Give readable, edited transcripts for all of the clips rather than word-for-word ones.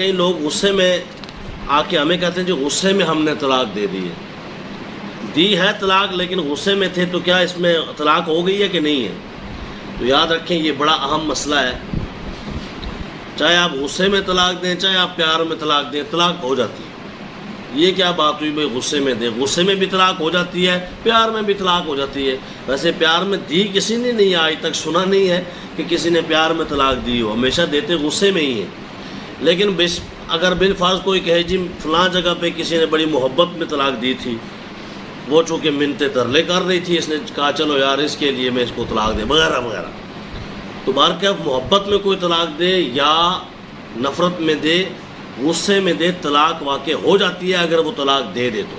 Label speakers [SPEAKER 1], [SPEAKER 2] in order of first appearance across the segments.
[SPEAKER 1] کئی لوگ غصے میں آ کے ہمیں کہتے ہیں جی غصے میں ہم نے طلاق دے دی ہے طلاق، لیکن غصے میں تھے تو کیا اس میں طلاق ہو گئی ہے کہ نہیں ہے؟ تو یاد رکھیں یہ بڑا اہم مسئلہ ہے، چاہے آپ غصے میں طلاق دیں چاہے آپ پیار میں طلاق دیں، طلاق ہو جاتی ہے۔ یہ کیا بات ہوئی بھائی غصے میں دیں؟ غصے میں بھی طلاق ہو جاتی ہے، پیار میں بھی طلاق ہو جاتی ہے۔ ویسے پیار میں دی کسی نے نہیں، آج تک سنا نہیں ہے کہ کسی نے پیار میں طلاق دی ہو، ہمیشہ دیتے غصے میں ہی ہیں۔ لیکن اگر بالفرض کوئی کہے جی فلاں جگہ پہ کسی نے بڑی محبت میں طلاق دی تھی، وہ چونکہ منتیں ترلے کر رہی تھی، اس نے کہا چلو یار اس کے لیے میں اس کو طلاق دے وغیرہ وغیرہ، تو بار کیا محبت میں کوئی طلاق دے یا نفرت میں دے، غصے میں دے، طلاق واقع ہو جاتی ہے اگر وہ طلاق دے تو۔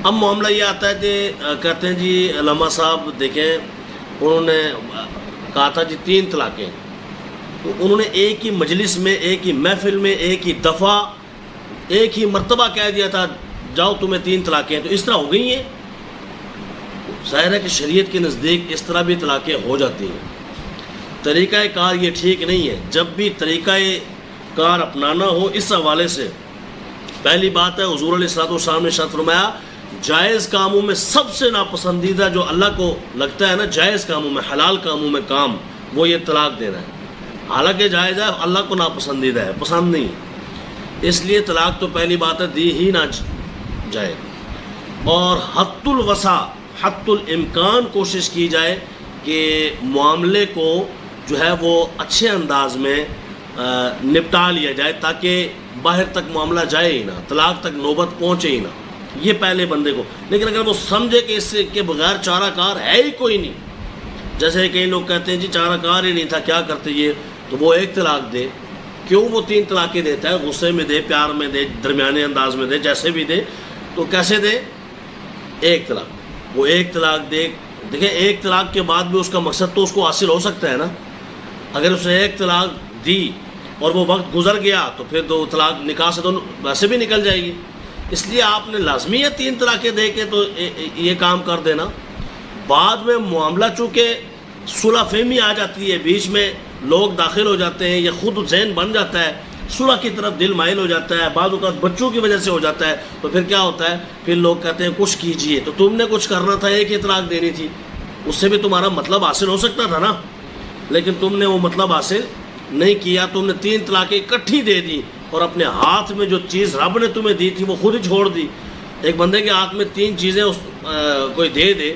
[SPEAKER 1] اب معاملہ یہ آتا ہے کہ کہتے ہیں جی علامہ صاحب دیکھیں انہوں نے کہا تھا جی 3 طلاقیں، تو انہوں نے ایک ہی مجلس میں، ایک ہی محفل میں، ایک ہی دفعہ، ایک ہی مرتبہ کہہ دیا تھا جاؤ تمہیں 3 طلاقیں ہیں، تو اس طرح ہو گئی ہیں۔ ظاہر ہے کہ شریعت کے نزدیک اس طرح بھی طلاقیں ہو جاتی ہیں۔ طریقہ کار یہ ٹھیک نہیں ہے۔ جب بھی طریقہ کار اپنانا ہو اس حوالے سے، پہلی بات ہے حضور علیہ السلام نے ارشاد فرمایا جائز کاموں میں سب سے ناپسندیدہ جو اللہ کو لگتا ہے نا، جائز کاموں میں، حلال کاموں میں کام، وہ یہ طلاق دینا ہے۔ حالانکہ جائز ہے، اللہ کو ناپسندیدہ ہے، پسند نہیں، اس لیے طلاق تو پہلی بات ہے دی ہی نہ جائے۔ اور حد الوسع، حد الامکان کوشش کی جائے کہ معاملے کو جو ہے وہ اچھے انداز میں نپٹا لیا جائے تاکہ باہر تک معاملہ جائے ہی نہ، طلاق تک نوبت پہنچے ہی نہ، یہ پہلے بندے کو۔ لیکن اگر وہ سمجھے کہ اس کے بغیر چارہ کار ہے ہی کوئی نہیں، جیسے کئی لوگ کہتے ہیں جی چارہ کار ہی نہیں تھا کیا کرتے یہ، تو وہ ایک طلاق دے۔ کیوں وہ 3 طلاقیں دیتا ہے؟ غصے میں دے، پیار میں دے، درمیانے انداز میں دے، جیسے بھی دے، تو کیسے دے؟ ایک طلاق، وہ ایک طلاق دے۔ دیکھیں ایک طلاق کے بعد بھی اس کا مقصد تو اس کو حاصل ہو سکتا ہے نا۔ اگر اس نے ایک طلاق دی اور وہ وقت گزر گیا تو پھر 2 طلاق نکاح سے تو ویسے بھی نکل جائے گی، اس لیے آپ نے لازمی ہے 3 طلاقیں دے کے تو یہ کام کر دینا۔ بعد میں معاملہ چونکہ صلح فہمی آ جاتی ہے، بیچ میں لوگ داخل ہو جاتے ہیں یا خود ذہن بن جاتا ہے، صلح کی طرف دل مائل ہو جاتا ہے، بعض اوقات بچوں کی وجہ سے ہو جاتا ہے، تو پھر کیا ہوتا ہے؟ پھر لوگ کہتے ہیں کچھ کیجئے، تو تم نے کچھ کرنا تھا، ایک ہی طلاق دینی تھی، اس سے بھی تمہارا مطلب حاصل ہو سکتا تھا نا، لیکن تم نے وہ مطلب حاصل نہیں کیا، تم نے 3 طلاقیں اکٹھی دے دی اور اپنے ہاتھ میں جو چیز رب نے تمہیں دی تھی وہ خود ہی چھوڑ دی۔ ایک بندے کے ہاتھ میں 3 چیزیں کوئی دے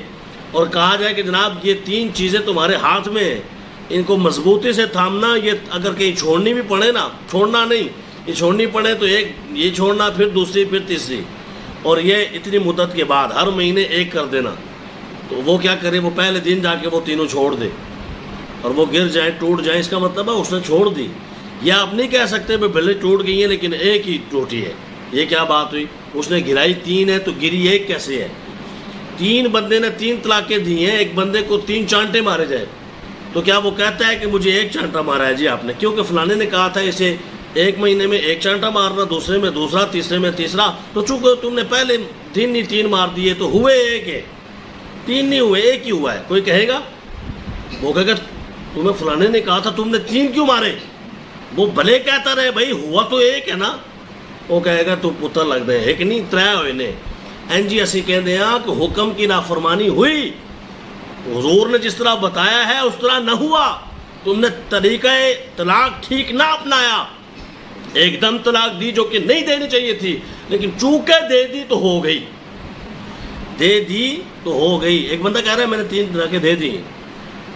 [SPEAKER 1] اور کہا جائے کہ جناب یہ 3 چیزیں تمہارے ہاتھ میں ہیں، ان کو مضبوطی سے تھامنا، یہ اگر کہیں چھوڑنی بھی پڑے نا، چھوڑنا نہیں، یہ چھوڑنی پڑے تو ایک یہ چھوڑنا، پھر دوسری، پھر تیسری، اور یہ اتنی مدت کے بعد ہر مہینے ایک کر دینا، تو وہ کیا کرے؟ وہ پہلے دن جا کے وہ تینوں چھوڑ دے اور وہ گر جائیں، ٹوٹ جائیں، اس کا مطلب ہے اس نے چھوڑ دی۔ یا آپ نہیں کہہ سکتے بھلے ٹوٹ گئی ہیں لیکن ایک ہی ٹوٹی ہے، یہ کیا بات ہوئی؟ اس نے گرائی 3 ہے تو گری ایک کیسے ہے؟ 3 بندے نے 3 طلاقیں دی ہیں، ایک بندے کو 3 چانٹے مارے جائے تو کیا وہ کہتا ہے کہ مجھے ایک چانٹا مارا ہے جی آپ نے؟ کیونکہ فلانے نے کہا تھا اسے ایک مہینے میں 1 چانٹا مارنا، دوسرے میں دوسرا، تیسرے میں تیسرا، تو چونکہ تم نے پہلے دن ہی 3 مار دیے تو ہوئے ایک ہے، 3 نہیں ہوئے، ایک ہی ہوا ہے۔ کوئی کہے گا؟ وہ کہے گا تمہیں فلانے نے کہا تھا تم نے 3 کیوں مارے؟ وہ بھلے کہتا رہے بھائی ہوا تو ایک ہے نا، وہ کہے گا تو پتر لگ دے ایک نہیں 3 ہوئے نے۔ جی اسی کہتے ہیں کہ حکم کی نافرمانی ہوئی، حضور نے جس طرح بتایا ہے اس طرح نہ ہوا، تم نے طریقہ طلاق ٹھیک نہ اپنایا، ایک دم طلاق دی جو کہ نہیں دینی چاہیے تھی، لیکن چونکہ دے دی تو ہو گئی، دے دی تو ہو گئی۔ ایک بندہ کہہ رہا ہے میں نے 3 طلاقیں دے دی،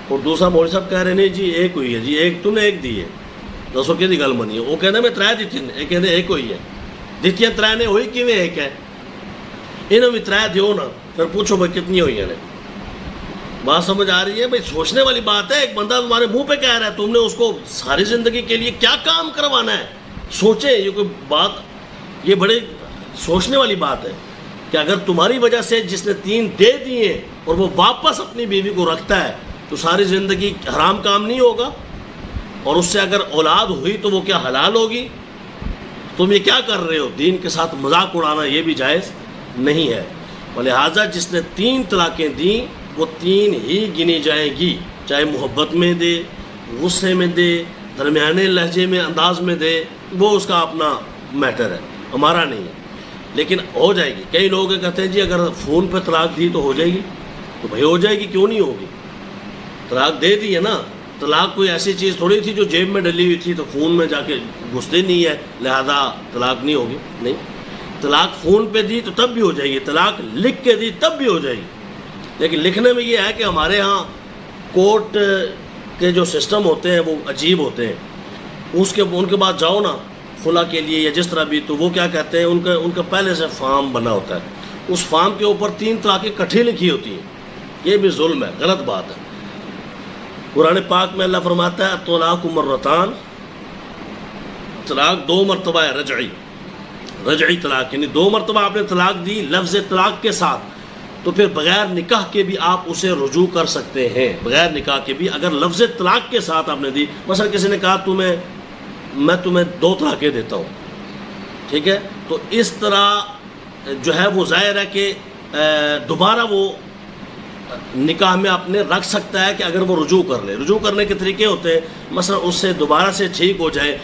[SPEAKER 1] اور دوسرا مولوی صاحب کہہ رہے نہیں جی ایک ہوئی ہے، جی ایک تم نے ایک دی ہے، دسو کہ گل منی ہے؟ وہ کہنا میں 3 دیتی، ایک کہتے ایک ہوئی ہے، دیتیاں 3 نے ہوئی کیویں ایک ہے؟ انہوں بھی 3 دیو نا، پھر پوچھو بھائی کتنی ہوئی ہیں؟ بات سمجھ آ رہی ہے بھائی؟ سوچنے والی بات ہے۔ ایک بندہ تمہارے منہ پہ کہہ رہا ہے، تم نے اس کو ساری زندگی کے لیے کیا کام کروانا ہے؟ سوچے، یہ کوئی بات، یہ بڑے سوچنے والی بات ہے کہ اگر تمہاری وجہ سے جس نے 3 دے دیے اور وہ واپس اپنی بیوی کو رکھتا ہے تو ساری زندگی حرام کام نہیں ہوگا؟ اور اس سے اگر اولاد ہوئی تو وہ کیا حلال ہوگی؟ تم یہ کیا کر رہے ہو؟ دین کے ساتھ مذاق اڑانا یہ بھی جائز نہیں ہے۔ لہٰذا جس نے 3 طلاقیں دیں وہ 3 ہی گنی جائیں گی، چاہے محبت میں دے، غصے میں دے، درمیانے لہجے میں انداز میں دے، وہ اس کا اپنا میٹر ہے، ہمارا نہیں ہے، لیکن ہو جائے گی۔ کئی لوگ کہتے ہیں جی اگر فون پہ طلاق دی تو ہو جائے گی، تو بھائی ہو جائے گی، کیوں نہیں ہوگی؟ طلاق دے دی ہے نا، طلاق کوئی ایسی چیز تھوڑی تھی جو جیب میں ڈلی ہوئی تھی تو فون میں جا کے گھستی نہیں ہے لہذا طلاق نہیں ہوگی، نہیں، طلاق فون پہ دی تو تب بھی ہو جائے گی، طلاق لکھ کے دی تب بھی ہو جائے گی۔ لیکن لکھنے میں یہ ہے کہ ہمارے ہاں کورٹ کے جو سسٹم ہوتے ہیں وہ عجیب ہوتے ہیں، ان کے بعد جاؤ نا خلا کے لیے یا جس طرح بھی، تو وہ کیا کہتے ہیں، ان کا پہلے سے فارم بنا ہوتا ہے، اس فارم کے اوپر 3 طلاقیں اکٹھی لکھی ہوتی ہیں، یہ بھی ظلم ہے، غلط بات ہے۔ قرآن پاک میں اللہ فرماتا ہے طلاق مرتان، طلاق 2 مرتبہ ہے، رجعی طلاق، یعنی 2 مرتبہ آپ نے طلاق دی لفظ طلاق کے ساتھ، تو پھر بغیر نکاح کے بھی آپ اسے رجوع کر سکتے ہیں، بغیر نکاح کے بھی اگر لفظ طلاق کے ساتھ آپ نے دی، مثلا کسی نے کہا میں تمہیں 2 طلاقیں دیتا ہوں، ٹھیک ہے، تو اس طرح جو ہے وہ ظاہر ہے کہ دوبارہ وہ نکاح میں آپ نے رکھ سکتا ہے کہ اگر وہ رجوع کر لے۔ رجوع کرنے کے طریقے ہوتے ہیں، مثلا اس سے دوبارہ سے ٹھیک ہو جائے،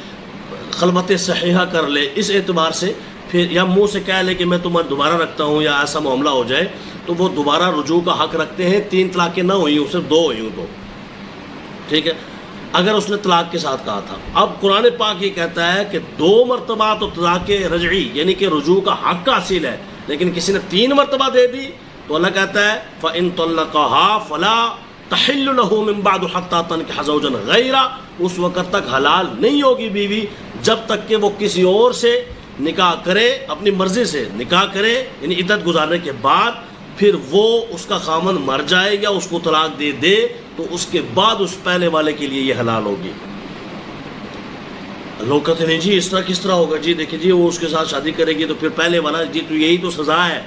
[SPEAKER 1] خلوت صحیحہ کر لے، اس اعتبار سے پھر، یا منہ سے کہہ لے کہ میں تمہیں دوبارہ رکھتا ہوں، یا ایسا معاملہ ہو جائے تو وہ دوبارہ رجوع کا حق رکھتے ہیں۔ 3 طلاقیں نہ ہوئی ہوں، صرف 2 ہوئی ہوں تو ٹھیک ہے، اگر اس نے طلاق کے ساتھ کہا تھا۔ اب قرآن پاک یہ کہتا ہے کہ 2 مرتبہ تو طلاق رجعی یعنی کہ رجوع کا حق حاصل ہے، لیکن کسی نے 3 مرتبہ دے دی تو اللہ کہتا ہے فَإِن طَلَّقَهَا فَلَا تَحِلُّ لَهُ مِن بَعْدُ حَتَّى تَنكِحَ زَوْجًا غَيْرَهُ، اس وقت تک حلال نہیں ہوگی بیوی جب تک کہ وہ کسی اور سے نکاح کرے، اپنی مرضی سے نکاح کرے، یعنی عدت گزارنے کے بعد پھر وہ اس کا خامن مر جائے یا اس کو طلاق دے تو اس کے بعد اس پہلے والے کے لیے یہ حلال ہوگی۔ لوگ کہتے ہیں جی اس طرح کس طرح ہوگا، جی دیکھیں جی وہ اس کے ساتھ شادی کرے گی تو پھر پہلے والا، جی تو یہی تو سزا ہے،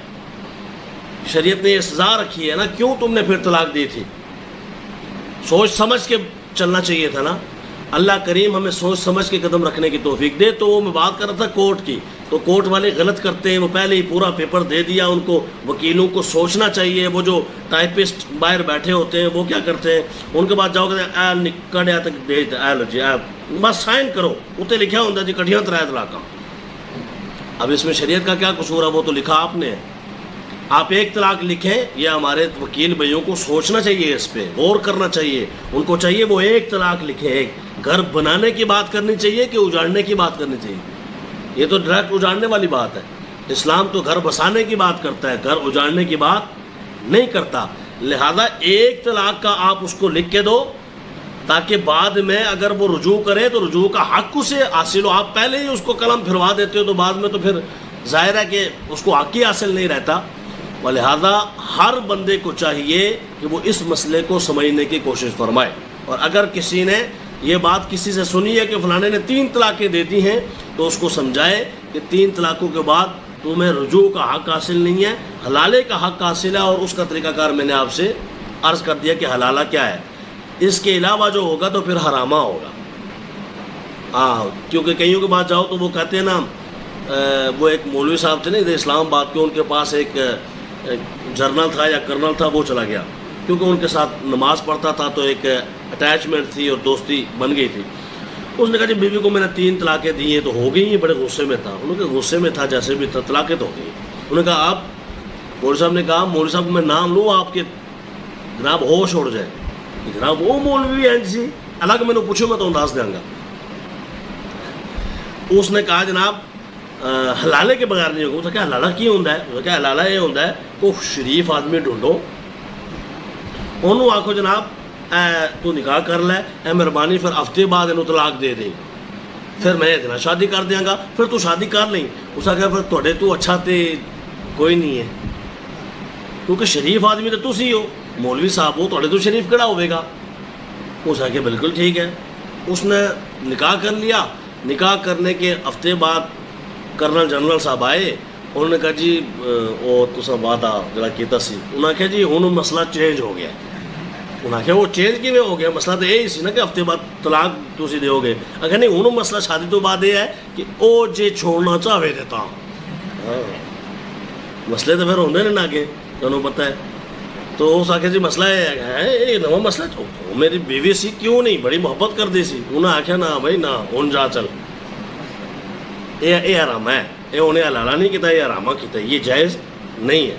[SPEAKER 1] شریعت نے یہ سزا رکھی ہے نا، کیوں تم نے پھر طلاق دی تھی؟ سوچ سمجھ کے چلنا چاہیے تھا نا۔ اللہ کریم ہمیں سوچ سمجھ کے قدم رکھنے کی توفیق دے۔ تو وہ میں بات کر رہا تھا کورٹ کی، تو کورٹ والے غلط کرتے ہیں، وہ پہلے ہی پورا پیپر دے دیا، ان کو وکیلوں کو سوچنا چاہیے۔ وہ جو ٹائپسٹ باہر بیٹھے ہوتے ہیں وہ کیا کرتے ہیں، ان کے بعد جاؤ کہ اے نکڑیا تک بھیج دے جی بس سائن کرو، اتنے لکھا ہوتا جی کٹھیاں 3 طلاقاں۔ اب اس میں شریعت کا کیا قصور ہے، وہ تو لکھا آپ نے۔ آپ 1 طلاق لکھیں، یہ ہمارے وکیل بھائیوں کو سوچنا چاہیے، اس پہ غور کرنا چاہیے، ان کو چاہیے وہ 1 طلاق لکھیں۔ ایک گھر بنانے کی بات کرنی چاہیے کہ اجاڑنے کی بات کرنی چاہیے؟ یہ تو ڈائریکٹ اجاڑنے والی بات ہے۔ اسلام تو گھر بسانے کی بات کرتا ہے، گھر اجاڑنے کی بات نہیں کرتا۔ لہذا 1 طلاق کا آپ اس کو لکھ کے دو تاکہ بعد میں اگر وہ رجوع کرے تو رجوع کا حق اسے حاصل ہو۔ آپ پہلے ہی اس کو قلم پھروا دیتے ہو تو بعد میں تو پھر ظاہر ہے کہ اس کو حق ہی حاصل نہیں رہتا۔ ولہذا ہر بندے کو چاہیے کہ وہ اس مسئلے کو سمجھنے کی کوشش فرمائے، اور اگر کسی نے یہ بات کسی سے سنی ہے کہ فلانے نے 3 طلاقیں دے دی ہیں تو اس کو سمجھائے کہ 3 طلاقوں کے بعد تمہیں رجوع کا حق حاصل نہیں ہے، حلالے کا حق حاصل ہے، اور اس کا طریقہ کار میں نے آپ سے عرض کر دیا کہ حلالہ کیا ہے۔ اس کے علاوہ جو ہوگا تو پھر حرامہ ہوگا۔ کیونکہ کئیوں کے بعد جاؤ تو وہ کہتے ہیں نا، وہ ایک مولوی صاحب تھے نا ادھر اسلام آباد کے، ان کے پاس ایک جرنل تھا یا کرنل تھا، وہ چلا گیا کیونکہ ان کے ساتھ نماز پڑھتا تھا تو ایک اٹیچمنٹ تھی اور دوستی بن گئی تھی۔ اس نے کہا جی بیوی کو میں نے 3 طلاقیں دی ہیں تو ہو گئی ہیں، بڑے غصے میں تھا۔ انہوں نے کہا غصے میں تھا جیسے بھی تھا، طلاقیں تو ہو گئی۔ انہوں نے کہا آپ، مولوی صاحب نے کہا مولوی صاحب کو میں نام لوں آپ کے جناب ہوش اڑ جائے، جناب وہ مولوی ہیں جی الگ میں نے پوچھو میں تو انداز دیں گا۔ اس نے کہا جناب حلالے کے بغیر نہیں ہوگا۔ اس نے کہا حلالہ کی ہوتا ہے؟ اس نے کہا حلالہ یہ ہوتا ہے کو شریف آدمی ڈھونڈو، انہوں آکھو جناب تو نکاح کر لے، اے مہربانی پھر ہفتے بعد انہوں طلاق دے دیں، پھر میں اتنا شادی کر دیاں گا، پھر تو شادی کر لیں۔ اس نے کہا پھر تھوڑے تو اچھا تے کوئی نہیں ہے، کیونکہ شریف آدمی تو تسی ہو، مولوی صاحب ہو، تھوڑے تو شریف کہڑا ہوئے گا۔ اس نے کہا بالکل ٹھیک ہے۔ اس نے نکاح کر لیا۔ نکاح کرنے کے ہفتے بعد کرنل جنرل صاحب آئے، انہوں نے کہا جی وہ تسا وعدہ جڑا کیتا سی، انہوں نے کہا جی ہن مسئلہ چینج ہو گیا۔ انہوں نے کہا وہ چینج کیویں ہو گیا؟ مسئلہ تو یہی سی نا کہ ہفتے بعد طلاق تسی دیو گے۔ اگر نہیں ہن مسئلہ شادی تو بعد یہ ہے کہ او جے چھوڑنا چاہے تے تاں مسئلے تو پھر ہوندے نے اگے، تانوں پتہ ہے۔ تو اس آخیا جی مسئلہ یہ ہے، یہ نواں مسئلہ میری بیوی سی کیوں نہیں بڑی محبت کر دی سی۔ انہیں آخیا نہ بھائی نہ ہن جا چل، یہ حرام ہے، یہ انہیں حلالہ نہیں کیتا، یہ حرامہ کیتا، یہ جائز نہیں ہے.